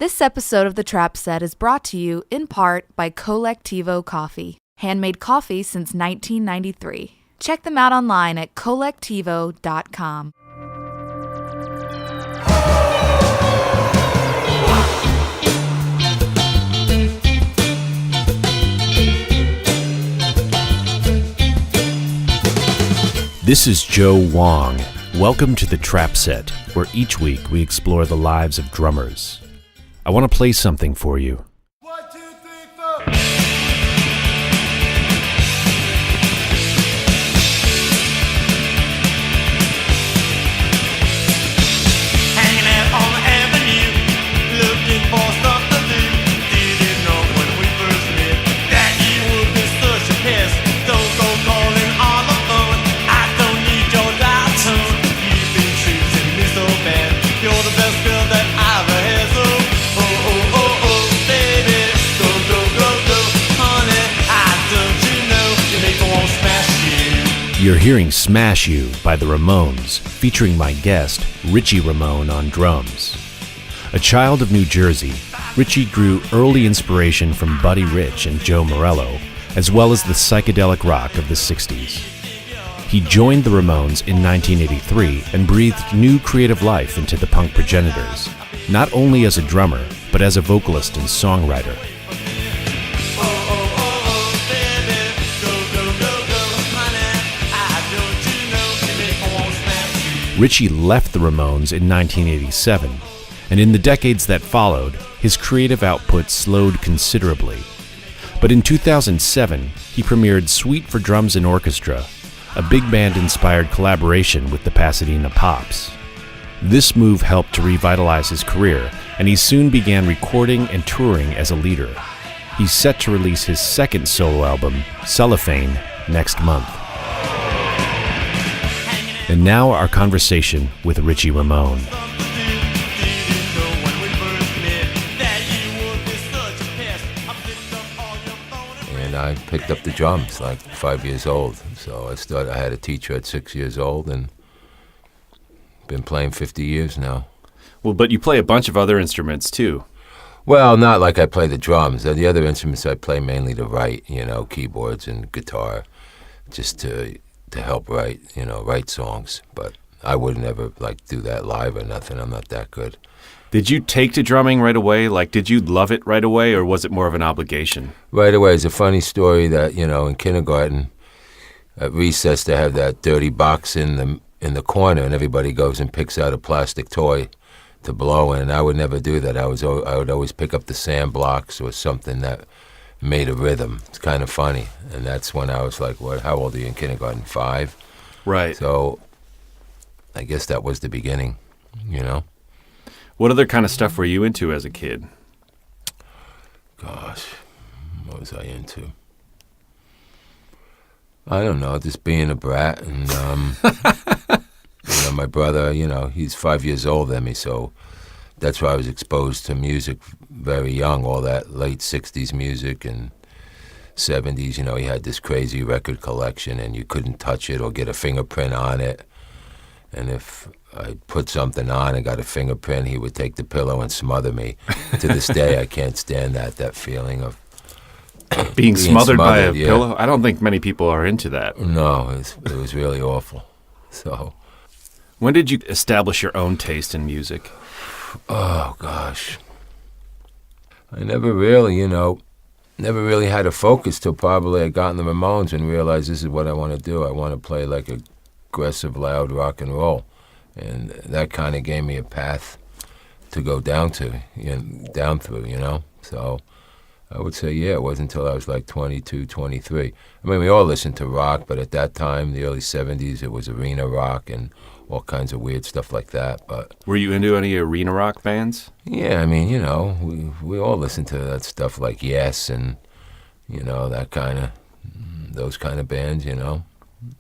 This episode of The Trap Set is brought to you in part by Colectivo Coffee. Handmade coffee since 1993. Check them out online at colectivo.com. This is Joe Wong. Welcome to The Trap Set, where each week we explore the lives of drummers. I want to play something for you. 1, 2, 3, 4. Hanging out on the avenue, looking for stuff to do. Didn't know when we first met that you would be such a pest. Don't go calling on the phone. I don't need your dial tone. You've been treating me so bad. You're the best girl that I ever had. So, baby, go, go, go, go, honey. I don't you know you make me want to smash you. You're hearing Smash You by the Ramones, featuring my guest, Richie Ramone, on drums. A child of New Jersey, Richie drew early inspiration from Buddy Rich and Joe Morello, as well as the psychedelic rock of the 60s. He joined the Ramones in 1983 and breathed new creative life into the punk progenitors, not only as a drummer, but as a vocalist and songwriter. Richie left the Ramones in 1987, and in the decades that followed, his creative output slowed considerably. But in 2007, he premiered Suite for Drums and Orchestra, a big band-inspired collaboration with the Pasadena Pops. This move helped to revitalize his career, and he soon began recording and touring as a leader. He's set to release his second solo album, Cellophane, next month. And now our conversation with Richie Ramone. And I picked up the drums like 5 years old. So I had a teacher at 6 years old and been playing 50 years now. Well, but you play a bunch of other instruments too. Well, not like I play the drums. The other instruments I play mainly to write, keyboards and guitar, just to help write songs. But I would never do that live or nothing. I'm not that good. Did you take to drumming right away? Did you love it right away, or was it more of an obligation? Right away. It's a funny story that, in kindergarten, at recess, they have that dirty box in the corner, and everybody goes and picks out a plastic toy to blow in, and I would never do that. I would always pick up the sand blocks or something that made a rhythm. It's kind of funny, and that's when I was like, "What? How old are you in kindergarten? 5?" Right. So, I guess that was the beginning. What other kind of stuff were you into as a kid? Gosh, what was I into? I don't know, just being a brat, and my brother, he's 5 years older than me, so that's why I was exposed to music very young, all that late 60s music and 70s. He had this crazy record collection, and you couldn't touch it or get a fingerprint on it. And if I put something on and got a fingerprint, he would take the pillow and smother me. To this day, I can't stand that feeling of being smothered by a yeah. pillow. I don't think many people are into that. No, it was really awful. So, when did you establish your own taste in music? Oh gosh, I never really had a focus till probably I got in the Ramones and realized this is what I want to do. I want to play like aggressive, loud rock and roll, and that kind of gave me a path to go down through. So I would say, it wasn't until I was like 22, 23. I mean, we all listened to rock, but at that time, the early 70s, it was arena rock and all kinds of weird stuff like that. But were you into any arena rock bands? Yeah, I mean, we all listened to that stuff like Yes and, those kind of bands,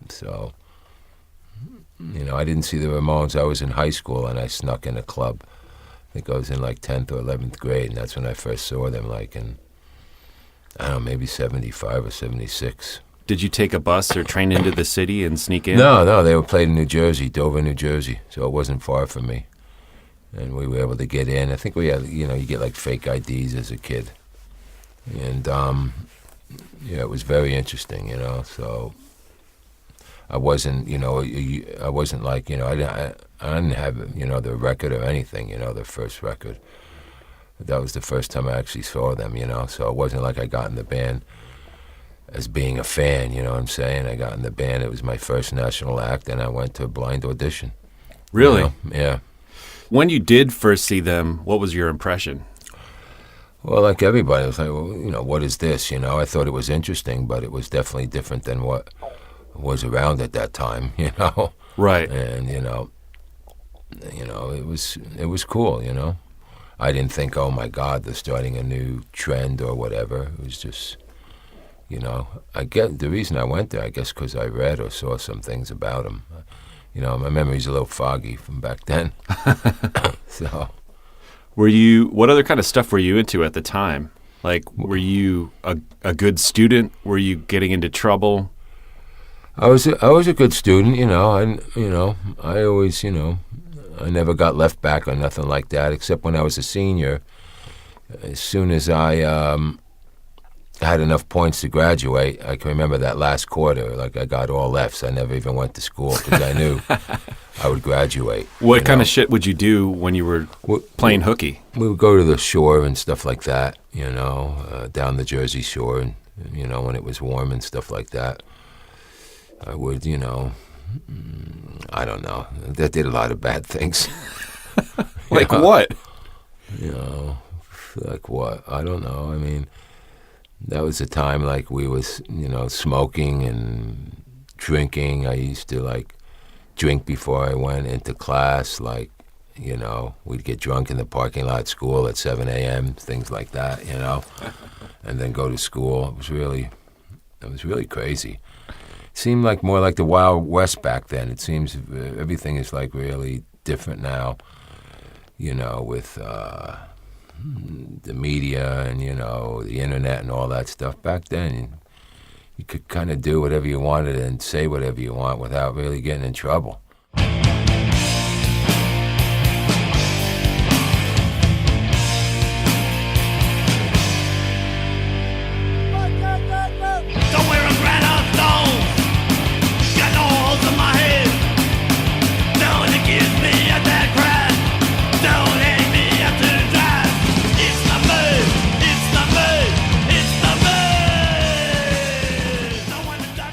So, I didn't see the Ramones. I was in high school and I snuck in a club. I think I was in like 10th or 11th grade, and that's when I first saw them, in, I don't know, maybe 75 or 76. Did you take a bus or train into the city and sneak in? No, they were played in New Jersey, Dover, New Jersey, so it wasn't far from me. and we were able to get in. I think we had, you get like fake IDs as a kid, and it was very interesting, So I wasn't, I wasn't like, I didn't have, the record or anything, the first record. That was the first time I actually saw them, So it wasn't like I got in the band as being a fan, you know what I'm saying? I got in the band, it was my first national act, and I went to a blind audition. Really? Yeah. When you did first see them, what was your impression? Well, like everybody, I was like, well, what is this? I thought it was interesting, but it was definitely different than what was around at that time, Right. And, it was cool, I didn't think, oh my God, they're starting a new trend or whatever. It was just, I get the reason I went there, I guess, because I read or saw some things about them. My memory's a little foggy from back then. So, what other kind of stuff were you into at the time? Like, were you a good student? Were you getting into trouble? I was a good student, I always, I never got left back or nothing like that, except when I was a senior. As soon as I had enough points to graduate, I can remember that last quarter, like I got all Fs. I never even went to school because I knew I would graduate. What kind of shit would you do when you were playing hooky? We would go to the shore and stuff like that, down the Jersey Shore, and, when it was warm and stuff like that. I would, I don't know. That did a lot of bad things. Like what? Like what? I don't know. I mean, that was a time like we was, smoking and drinking. I used to like drink before I went into class. Like, we'd get drunk in the parking lot at school at 7 a.m., things like that, and then go to school. It was really crazy. Seemed like more like the Wild West back then. It seems everything is like really different now, with the media and, the internet and all that stuff. Back then, you could kind of do whatever you wanted and say whatever you want without really getting in trouble.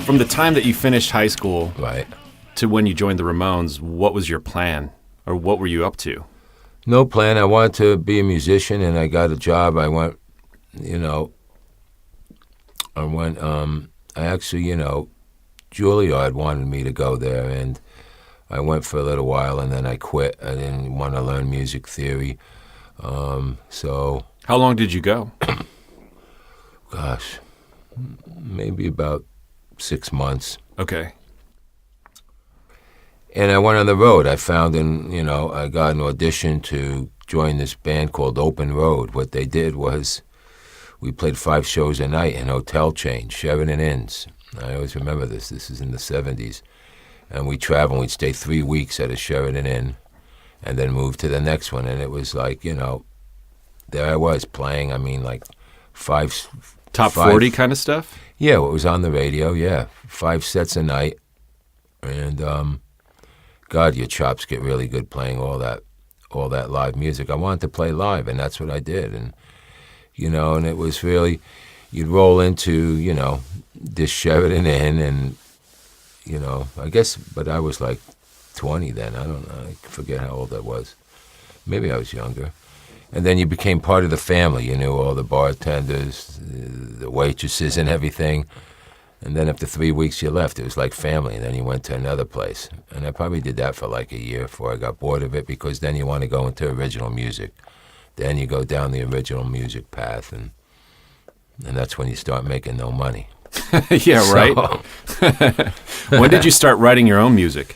From the time that you finished high school Right. to when you joined the Ramones, what was your plan? Or what were you up to? No plan. I wanted to be a musician, and I got a job. I went, I actually, Juilliard wanted me to go there, and I went for a little while, and then I quit. I didn't want to learn music theory. So. How long did you go? Gosh, maybe about 6 months. Okay. And I went on the road. I found I got an audition to join this band called Open Road. What they did was we played 5 shows a night in hotel chains, Sheraton Inns. I always remember this. This is in the 70s. And we'd travel. We'd stay 3 weeks at a Sheraton Inn and then move to the next one. And it was like, there I was playing, like 5... Top 40 kind of stuff? Yeah, what was on the radio, yeah. 5 sets a night. And, God, your chops get really good playing all that live music. I wanted to play live, and that's what I did. And, and it was really, you'd roll into, this Sheraton Inn, and, I guess, but I was like 20 then. I don't know. I forget how old I was. Maybe I was younger. And then you became part of the family. You knew all the bartenders, the waitresses and everything. And then after 3 weeks you left, it was like family. And then you went to another place. And I probably did that for like a year before I got bored of it, because then you want to go into original music. Then you go down the original music path, and that's when you start making no money. Yeah, right. When did you start writing your own music?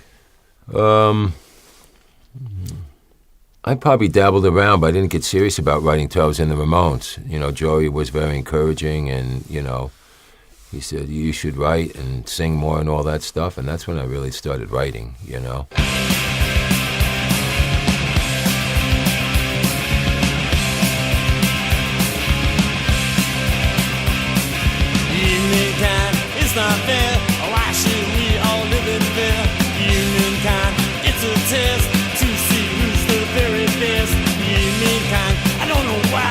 I probably dabbled around, but I didn't get serious about writing till I was in the Ramones. Joey was very encouraging, and, he said, you should write and sing more and all that stuff, and that's when I really started writing, it's not fair. Why should we all live in fear? Humankind, it's a test to see who's the very best. Humankind, I don't know why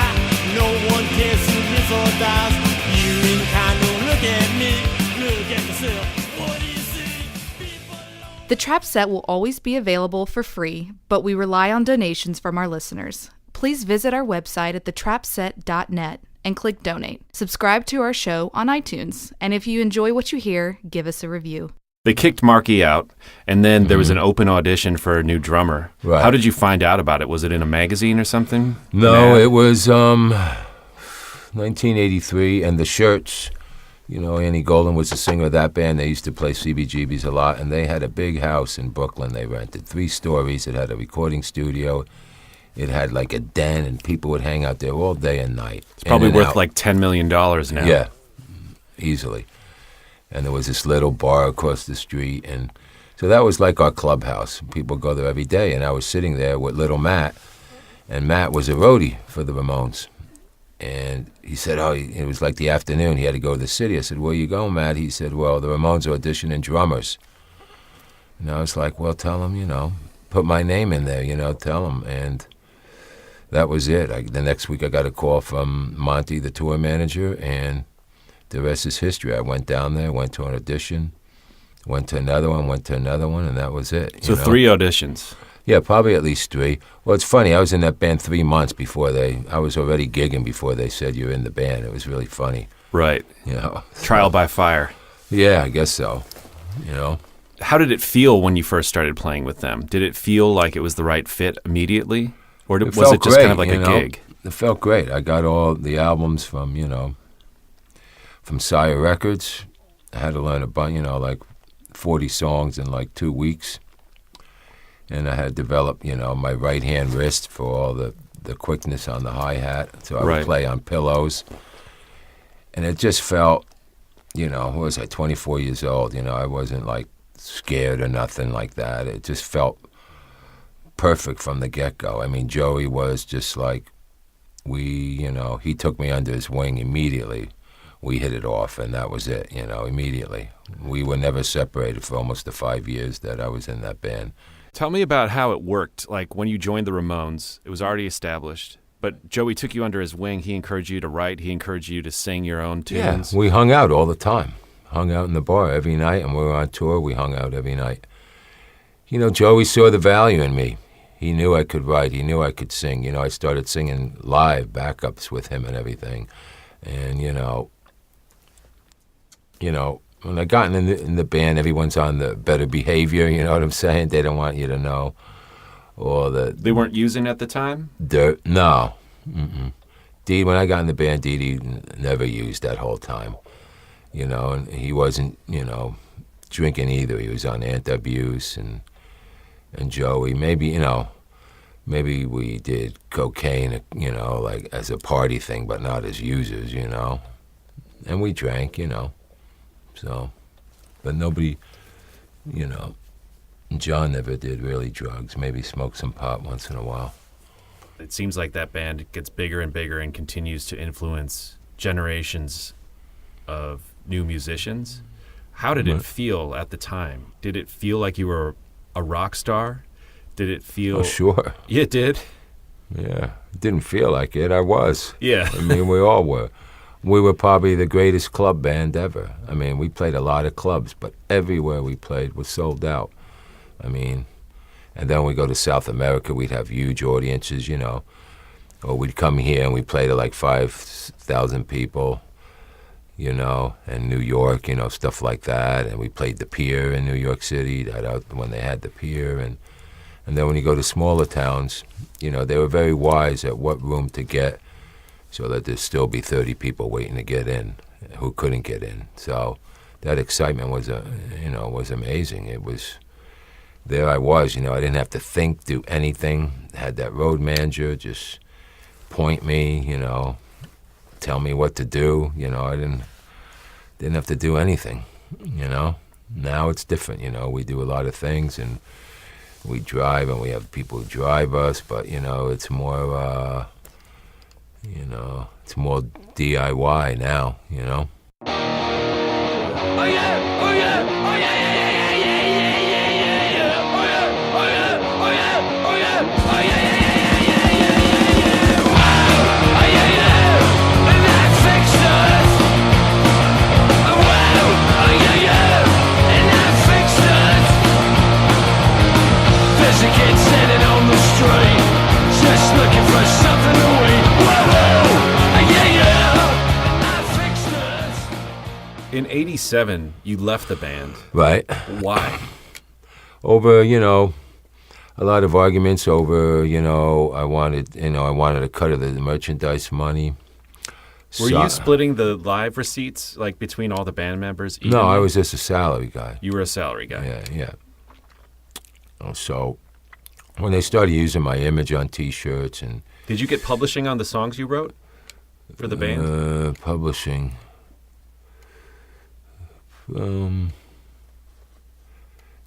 no one cares who lives or dies. Humankind, don't look at me, look at yourself. What do you see? People alone. The Trap Set will always be available for free, but we rely on donations from our listeners. Please visit our website at thetrapset.net and click donate. Subscribe to our show on iTunes, and if you enjoy what you hear, give us a review. They kicked Marky out, and then there was an open audition for a new drummer. Right. How did you find out about it? Was it in a magazine or something? No, it was 1983, and the Shirts, you know, Annie Golden was the singer of that band. They used to play CBGBs a lot, and they had a big house in Brooklyn they rented, 3 stories. It had a recording studio. It had like a den, and people would hang out there all day and night. It's probably worth out. like $10 million now. Yeah, easily. And there was this little bar across the street, and so that was like our clubhouse. People go there every day, and I was sitting there with little Matt, and Matt was a roadie for the Ramones. And he said, it was like the afternoon, he had to go to the city. I said, where you going, Matt? He said, well, the Ramones are auditioning drummers. And I was like, well, tell them, you know, put my name in there, you know, tell them. And that was it. The next week I got a call from Monty, the tour manager, and the rest is history. I went down there, went to an audition, went to another one, and that was it. So 3 auditions. Yeah, probably at least 3. Well, it's funny. I was in that band 3 months before I was already gigging before they said you're in the band. It was really funny. Right. You know. Trial by fire. Yeah, I guess so. You know. How did it feel when you first started playing with them? Did it feel like it was the right fit immediately? Or was it just kind of like a gig? It felt great. I got all the albums from Sire Records. I had to learn a bunch, like 40 songs in like 2 weeks. And I had developed, my right-hand wrist for all the quickness on the hi-hat. So I would play on pillows. And it just felt, what was I, 24 years old. I wasn't like scared or nothing like that. It just felt perfect from the get-go. I mean, Joey was just like, he took me under his wing immediately. We hit it off, and that was it, immediately. We were never separated for almost the 5 years that I was in that band. Tell me about how it worked. Like, when you joined the Ramones, it was already established, but Joey took you under his wing. He encouraged you to write. He encouraged you to sing your own tunes. Yeah, we hung out all the time. Hung out in the bar every night, and we were on tour. We hung out every night. Joey saw the value in me. He knew I could write. He knew I could sing. I started singing live backups with him and everything. And, when I got in the band, everyone's on the better behavior, you know what I'm saying? They don't want you to know. Or They weren't using at the time? No. Mm-mm. When I got in the band, Dee never used that whole time. And he wasn't, drinking either. He was on anti-abuse, and Joey, maybe we did cocaine, like as a party thing, but not as users, And we drank, So, but nobody, John never did really drugs, maybe smoked some pot once in a while. It seems like that band gets bigger and bigger and continues to influence generations of new musicians. How did it feel at the time? Did it feel like you were a rock star? Did it feel... Oh, sure. Yeah, it did? Yeah. It didn't feel like it. I was. Yeah. I mean, we all were. We were probably the greatest club band ever. I mean, we played a lot of clubs, but everywhere we played was sold out. I mean, and then we go to South America, we'd have huge audiences, Or we'd come here and we play to like 5,000 people, and New York, stuff like that. And we played the Pier in New York City, when they had the Pier. And then when you go to smaller towns, they were very wise at what room to get, so that there'd still be 30 people waiting to get in who couldn't get in. So that excitement was, was amazing. It was, there I was, I didn't have to think, do anything. Had that road manager just point me, tell me what to do. I didn't have to do anything, Now it's different, we do a lot of things, and we drive, and we have people who drive us, but, it's more... it's more DIY now, There's a kid sitting on the street, just looking for something to eat. Whoa, yeah, I fixed it. In 87, you left the band. Right. Why? Over, a lot of arguments over, I wanted a cut of the merchandise money. Were you splitting the live receipts, like, between all the band members? No, I was just a salary guy. You were a salary guy. Yeah. So when they started using my image on T-shirts and... Did you get publishing on the songs you wrote for the band? Publishing.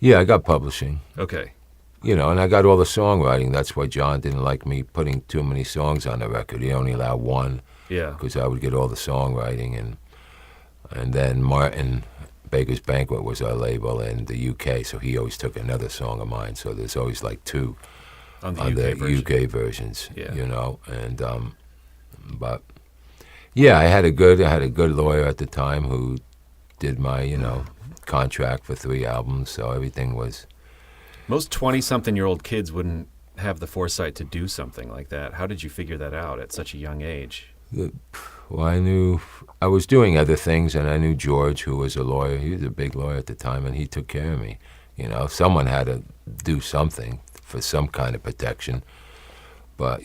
Yeah, I got publishing. Okay. And I got all the songwriting. That's why John didn't like me putting too many songs on the record. He only allowed one. Yeah. Because I would get all the songwriting. And then Martin Baker's Banquet was our label in the UK, so he always took another song of mine. So there's always like two on the UK versions. Yeah. And but yeah, I had a good lawyer at the time who did my contract for 3 albums, so everything was. Most 20-something-year-old kids wouldn't have the foresight to do something like that. How did you figure that out at such a young age? Well, I knew I was doing other things, and I knew George, who was a lawyer. He was a big lawyer at the time, and he took care of me. Someone had to do something for some kind of protection. But,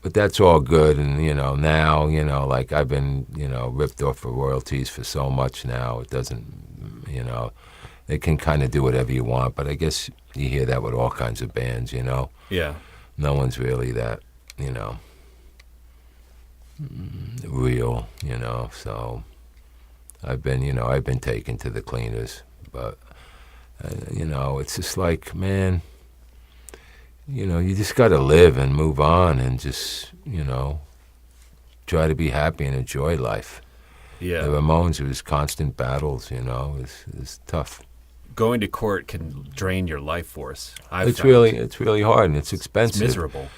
but that's all good. And, now, like I've been, ripped off for royalties for so much now. It doesn't, they can kind of do whatever you want. But I guess you hear that with all kinds of bands, Yeah. No one's really that, real, so I've been taken to the cleaners, but it's just like, man, you just got to live and move on and just, try to be happy and enjoy life. Yeah. The Ramones, it was constant battles, it was tough. Going to court can drain your life force. It's really hard and it's expensive. It's miserable.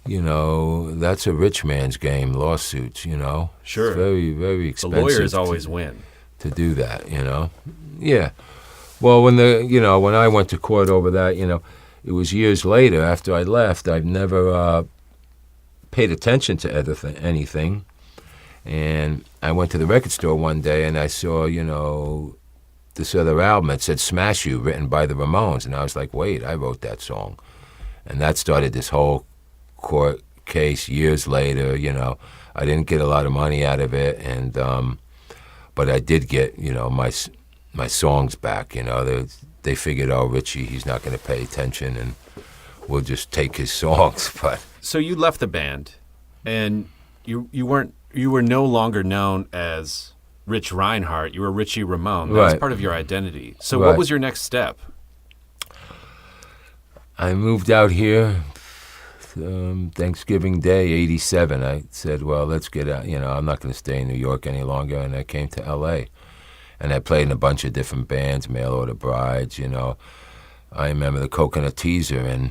That's a rich man's game, lawsuits, Sure. It's very, very expensive. The lawyers always win. To do that, Yeah. Well, when when I went to court over that, it was years later after I left. I've never paid attention to anything. And I went to the record store one day and I saw, this other album. It said Smash You, written by the Ramones. And I was like, wait, I wrote that song. And that started this whole court case years later. I didn't get a lot of money out of it, and but I did get my songs back. They figured, oh, Richie, he's not going to pay attention, and we'll just take his songs. But so you left the band, and you were no longer known as Rich Reinhardt. You were Richie Ramone. That was part of your identity. So what was your next step? I moved out here. Thanksgiving Day, 87, I said, well, let's get out. I'm not going to stay in New York any longer. And I came to L.A. And I played in a bunch of different bands, Mail Order Brides, I remember the Coconut Teaser, and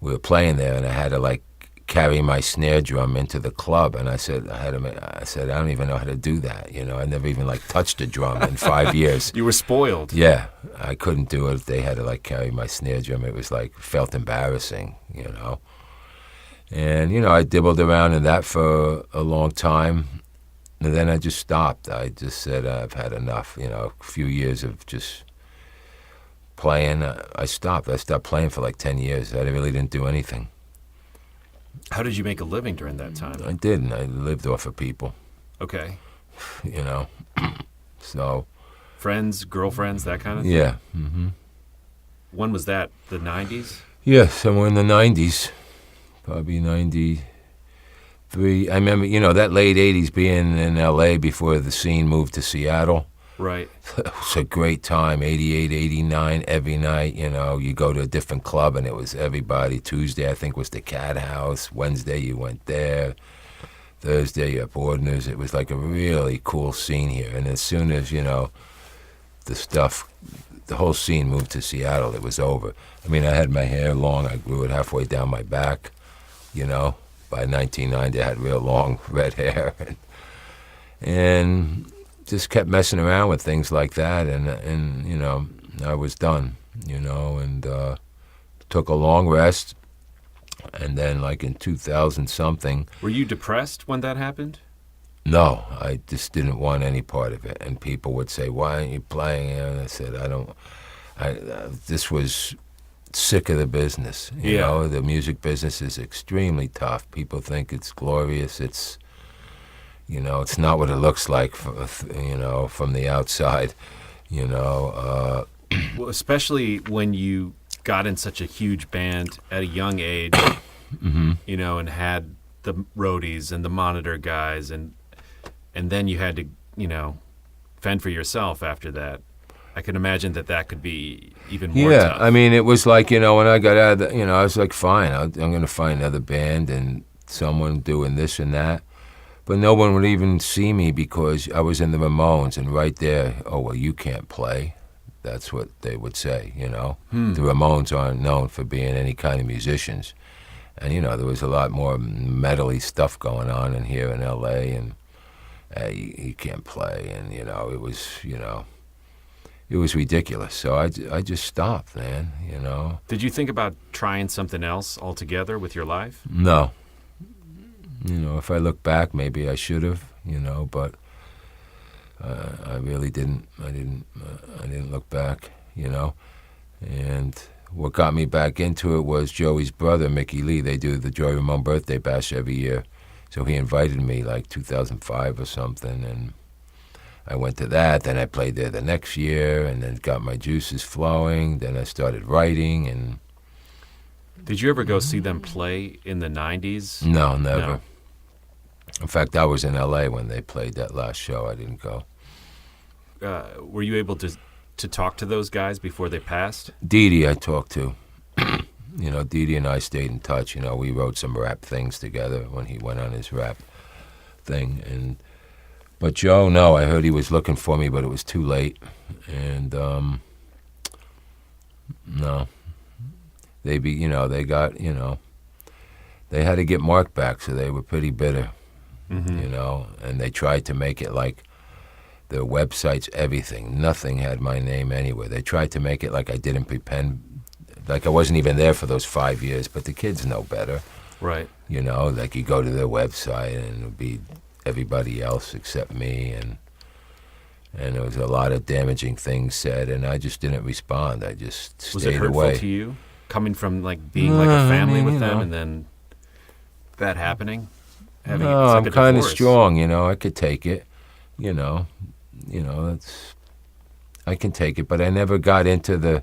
we were playing there, and I had to, carry my snare drum into the club. And I said, I don't even know how to do that. I never even, touched a drum in 5 years. You were spoiled. Yeah, I couldn't do it. They had to, carry my snare drum. It was, felt embarrassing, And, I dibbled around in that for a long time. And then I just stopped. I just said, I've had enough. A few years of just playing. I stopped. I stopped playing for 10 years. I really didn't do anything. How did you make a living during that time? I didn't. I lived off of people. Okay. So. Friends, girlfriends, that kind of thing? Yeah. Mm-hmm. When was that? The 90s? Yeah, somewhere in the 90s. Probably 93. I remember, that late 80s being in L.A. before the scene moved to Seattle. Right. It was a great time, 88, 89, every night, you go to a different club and it was everybody. Tuesday, I think, was the Cat House. Wednesday, you went there. Thursday up Ordners. It was like a really cool scene here. And as soon as, the whole scene moved to Seattle, it was over. I mean, I had my hair long. I grew it halfway down my back, By 1990, I had real long red hair. And just kept messing around with things like that. And I was done, and took a long rest. And then, like in 2000-something... Were you depressed when that happened? No, I just didn't want any part of it. And people would say, why aren't you playing? And I said, this was sick of the business. You know, the music business is extremely tough. People think it's glorious. It's, it's not what it looks like, from the outside, Well, especially when you got in such a huge band at a young age, and had the roadies and the monitor guys, and then you had to, fend for yourself after that. I can imagine that could be even more tough. I mean, it was like, when I got out of I was like, fine, I'm going to find another band and someone doing this and that. But no one would even see me because I was in the Ramones, and right there, oh, well, you can't play. That's what they would say, The Ramones aren't known for being any kind of musicians. And, there was a lot more metal-y stuff going on in here in L.A., and you can't play. And, it was, it was ridiculous. So I just stopped, man, Did you think about trying something else altogether with your life? No. If I look back, maybe I should have, but I really didn't. I didn't look back, And what got me back into it was Joey's brother, Mickey Lee. They do the Joey Ramone birthday bash every year. So he invited me like 2005 or something, and I went to that. Then I played there the next year, and then got my juices flowing. Then I started writing. And did you ever go see them play in the 90s? No, never. No. In fact, I was in L.A. when they played that last show. I didn't go. Were you able to talk to those guys before they passed? Dee Dee I talked to. Dee Dee and I stayed in touch. We wrote some rap things together when he went on his rap thing. But Joe, no, I heard he was looking for me, but it was too late. And, no. They got, they had to get Mark back, so they were pretty bitter, and they tried to make it like their websites, everything. Nothing had my name anywhere. They tried to make it like I didn't pretend, like I wasn't even there for those 5 years, but the kids know better. Right. Like you go to their website and it would be everybody else except me, and there was a lot of damaging things said, and I just didn't respond. I just stayed away. Was it hurtful to you, coming from being like a family with them, and then that happening? No, I'm kind of strong. I could take it. I can take it, but I never got into the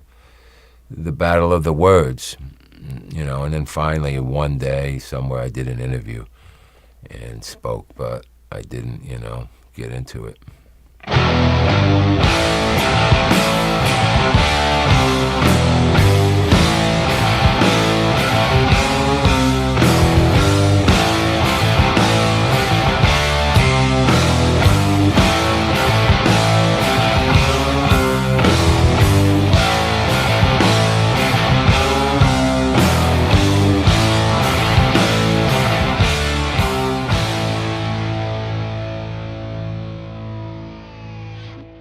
battle of the words. And then finally one day somewhere I did an interview and spoke, but I didn't, get into it.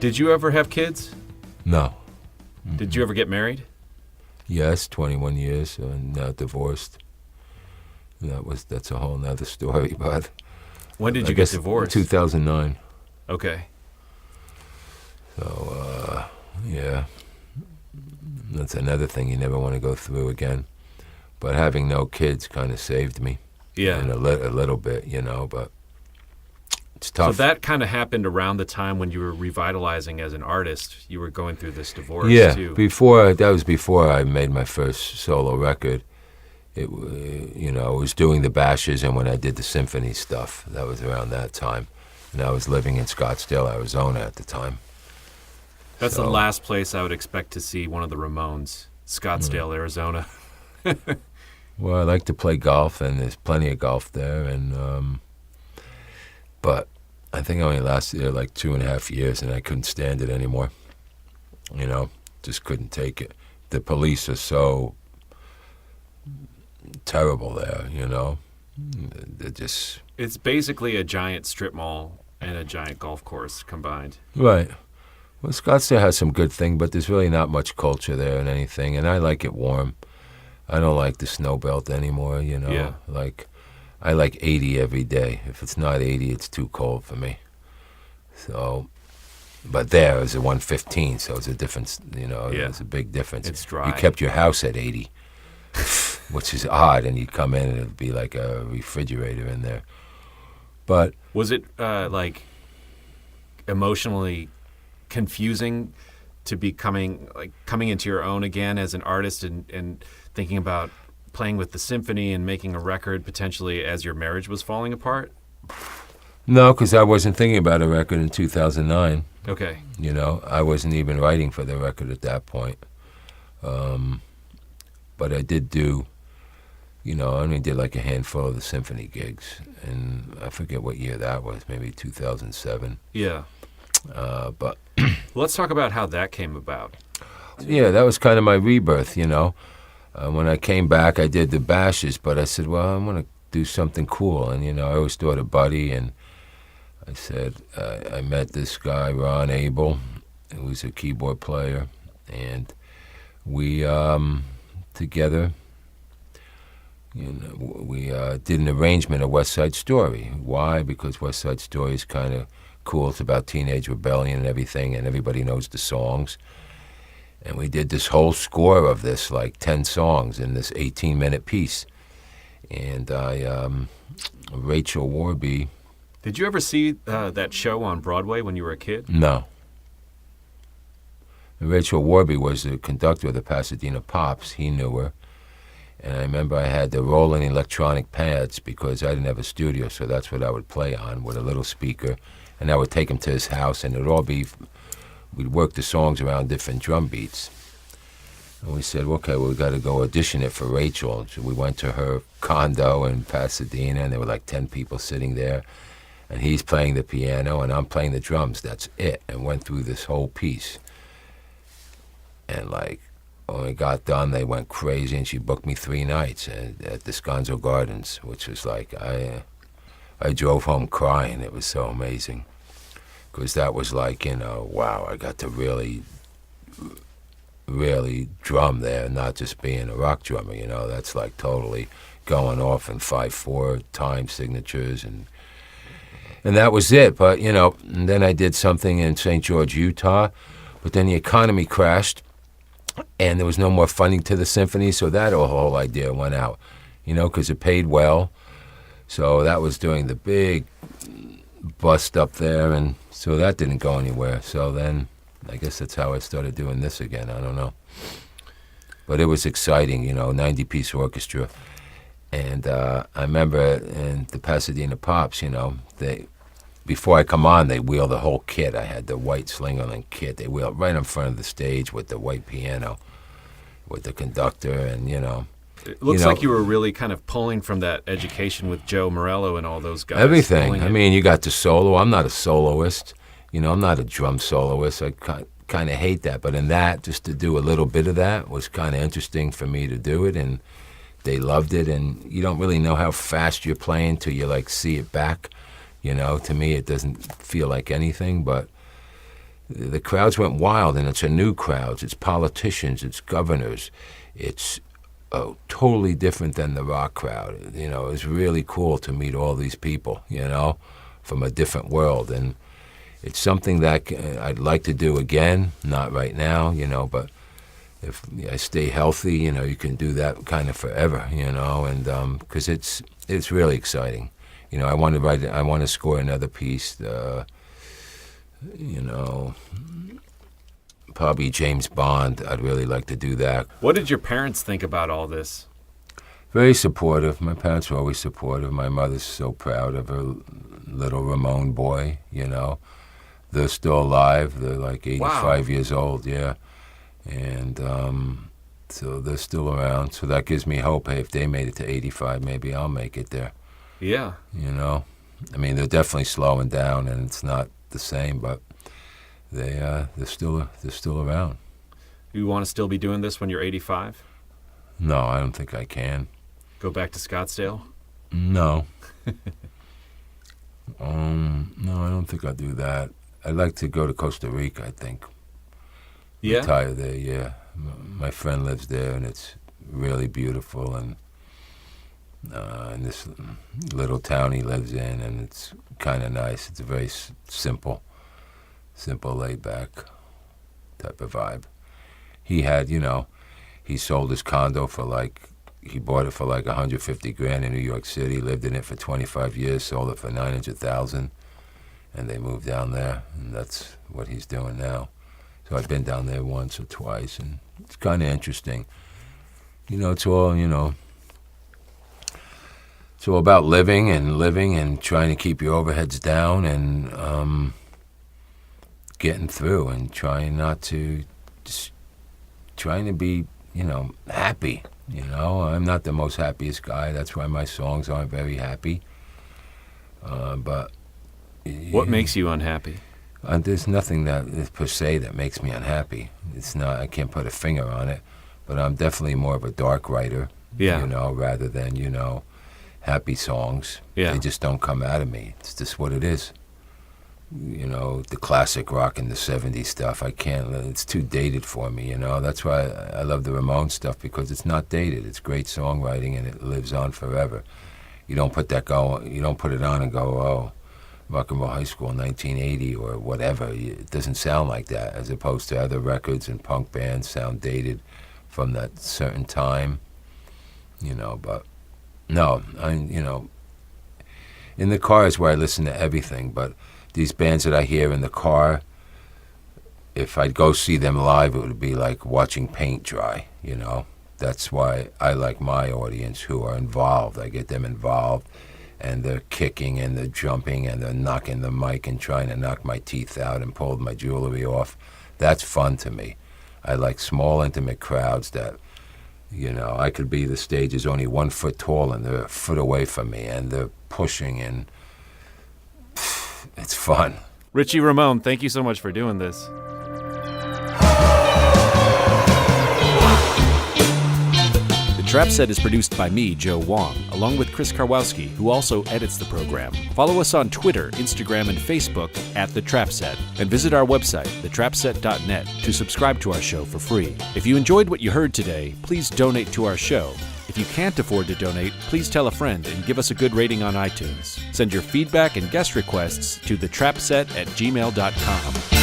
Did you ever have kids? No. Did you ever get married? Yes, 21 years, and now divorced. That's a whole nother story, but... When did you get divorced? 2009. Okay. So, yeah. That's another thing you never want to go through again. But having no kids kind of saved me. Yeah. And a little bit, but... It's tough. So that kind of happened around the time when you were revitalizing as an artist. You were going through this divorce, too. That was before I made my first solo record. It was doing the bashes, and when I did the symphony stuff, that was around that time. And I was living in Scottsdale, Arizona at the time. That's the last place I would expect to see one of the Ramones, Scottsdale, Arizona. Well, I like to play golf, and there's plenty of golf there, and But I think I only lasted there like 2.5 years, and I couldn't stand it anymore. You know, just couldn't take it. The police are so terrible there, you know. They're just... It's basically a giant strip mall and a giant golf course combined. Right. Well, Scottsdale has some good thing, but there's really not much culture there and anything, and I like it warm. I don't like the snow belt anymore, you know. Yeah. Like, I like 80 every day. If it's not 80, it's too cold for me. So, but there is a 115, so it's a difference, you know. Yeah. It's a big difference. It's dry. You kept your house at 80, which is odd, and you'd come in and it'd be like a refrigerator in there. But was it like emotionally confusing to be coming into your own again as an artist and thinking about playing with the symphony and making a record potentially as your marriage was falling apart? no, because I wasn't thinking about a record in 2009. Okay. You know, I wasn't even writing for the record at that point. But I did do, you know, I only did like a handful of the symphony gigs. And I forget what year that was, maybe 2007. Yeah. But Let's talk about how that came about. yeah, that was kind of my rebirth, you know. When I came back, I did the bashes, but I said, well, I'm going to do something cool. And, you know, I always thought of Buddy, and I said, I met this guy, Ron Abel, who was a keyboard player, and we, together, you know, we did an arrangement of West Side Story. Why? Because West Side Story is kind of cool. It's about teenage rebellion and everything, and everybody knows the songs. And we did this whole score of this, like 10 songs in this 18-minute piece. And Rachel Warby... Did you ever see that show on Broadway when you were a kid? No. Rachel Warby was the conductor of the Pasadena Pops. He knew her. And I remember I had the rolling electronic pads because I didn't have a studio, so that's what I would play on with a little speaker. And I would take him to his house, and it would all be... We'd work the songs around different drum beats. And we said, okay, well, we got to go audition it for Rachel. So we went to her condo in Pasadena, and there were like 10 people sitting there. And he's playing the piano, and I'm playing the drums. That's it. And went through this whole piece. And like, when we got done, they went crazy, and she booked me 3 nights at Descanso Gardens, which was like, I drove home crying. It was so amazing. Because that was like, you know, wow, I got to really, really drum there, not just being a rock drummer, you know. That's like totally going off in 5/4 time signatures, and that was it. But, you know, and then I did something in St. George, Utah, but then the economy crashed, and there was no more funding to the symphony, so that whole idea went out, you know, because it paid well. So that was during the big bust up there, and so that didn't go anywhere. So then I guess that's how I started doing this again. I don't know. But it was exciting, you know, 90-piece orchestra. And I remember in the Pasadena Pops, you know, before I come on, they wheel the whole kit. I had the white Slingerland kit. They wheeled right in front of the stage with the white piano, with the conductor, and, you know. It looks like you were really kind of pulling from that education with Joe Morello and all those guys. Everything. I mean, you got the solo. I'm not a soloist. You know, I'm not a drum soloist. I kind of hate that. But in that, just to do a little bit of that was kind of interesting for me to do it. And they loved it. And you don't really know how fast you're playing till you, like, see it back. You know, to me, it doesn't feel like anything. But the crowds went wild, and it's a new crowd. It's politicians. It's governors. It's... totally different than the rock crowd. You know, it was really cool to meet all these people, you know, from a different world. And it's something that I'd like to do again, not right now, you know, but if I stay healthy, you know, you can do that kind of forever, you know, and because it's really exciting. You know, I want to score another piece, you know, probably James Bond. I'd really like to do that. What did your parents think about all this? Very supportive. My parents were always supportive. My mother's so proud of her little Ramone boy, you know. They're still alive. They're like 85 years old, yeah. And so they're still around. So that gives me hope. Hey, if they made it to 85, maybe I'll make it there. Yeah. You know? I mean, they're definitely slowing down, and it's not the same, but they're still around. You want to still be doing this when you're 85? No, I don't think I can. Go back to Scottsdale? No. No, I don't think I'll do that. I'd like to go to Costa Rica, I think. Yeah? Retire there, yeah. My friend lives there, and it's really beautiful, and in this little town he lives in, and it's kind of nice. It's a very simple, laid-back type of vibe. He had, he sold his condo he bought it for like $150,000 in New York City, lived in it for 25 years, sold it for $900,000, and they moved down there, and that's what he's doing now. So I've been down there once or twice, and it's kind of interesting. It's all, it's all about living and trying to keep your overheads down and getting through and trying to be, happy. I'm not the most happiest guy. That's why my songs aren't very happy. But what makes you unhappy? There's nothing that per se that makes me unhappy. It's not. I can't put a finger on it. But I'm definitely more of a dark writer. Yeah. Rather than happy songs. Yeah. They just don't come out of me. It's just what it is. The classic rock in the 70s stuff, I can't, it's too dated for me, That's why I love the Ramones stuff, because it's not dated. It's great songwriting, and it lives on forever. You don't put it on and go, oh, Rock and Roll High School in 1980 or whatever. It doesn't sound like that, as opposed to other records and punk bands sound dated from that certain time, but no, in the car is where I listen to everything, but these bands that I hear in the car, if I'd go see them live, it would be like watching paint dry, That's why I like my audience who are involved. I get them involved, and they're kicking and they're jumping and they're knocking the mic and trying to knock my teeth out and pull my jewelry off. That's fun to me. I like small, intimate crowds that, I could be, the stage is only 1 foot tall and they're a foot away from me and they're pushing, and it's fun. Richie Ramone, thank you so much for doing this. The Trap Set is produced by me, Joe Wong, along with Chris Karwowski, who also edits the program. Follow us on Twitter, Instagram, and Facebook at The Trap Set, and visit our website, thetrapset.net, to subscribe to our show for free. If you enjoyed what you heard today, please donate to our show. If you can't afford to donate, please tell a friend and give us a good rating on iTunes. Send your feedback and guest requests to thetrapset@gmail.com.